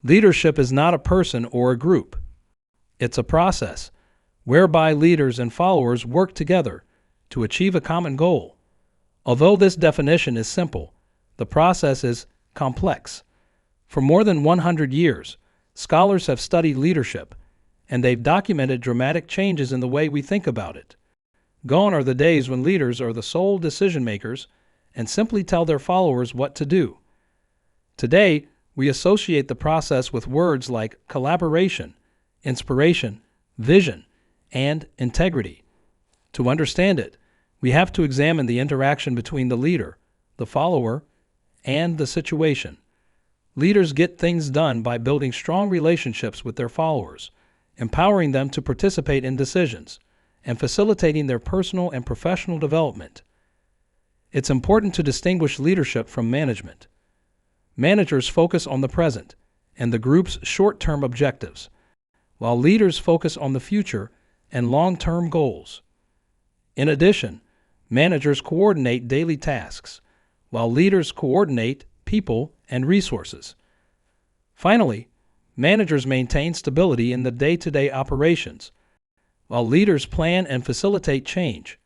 Leadership is not a person or a group. It's a process whereby leaders and followers work together to achieve a common goal. Although this definition is simple, the process is complex. For more than 100 years, scholars have studied leadership, and they've documented dramatic changes in the way we think about it. Gone are the days when leaders are the sole decision makers and simply tell their followers what to do. Today, we associate the process with words like collaboration, inspiration, vision, and integrity. To understand it, we have to examine the interaction between the leader, the follower, and the situation. Leaders get things done by building strong relationships with their followers, empowering them to participate in decisions, and facilitating their personal and professional development. It's important to distinguish leadership from management. Managers focus on the present and the group's short-term objectives, while leaders focus on the future and long-term goals. In addition, managers coordinate daily tasks, while leaders coordinate people and resources. Finally, managers maintain stability in the day-to-day operations, while leaders plan and facilitate change.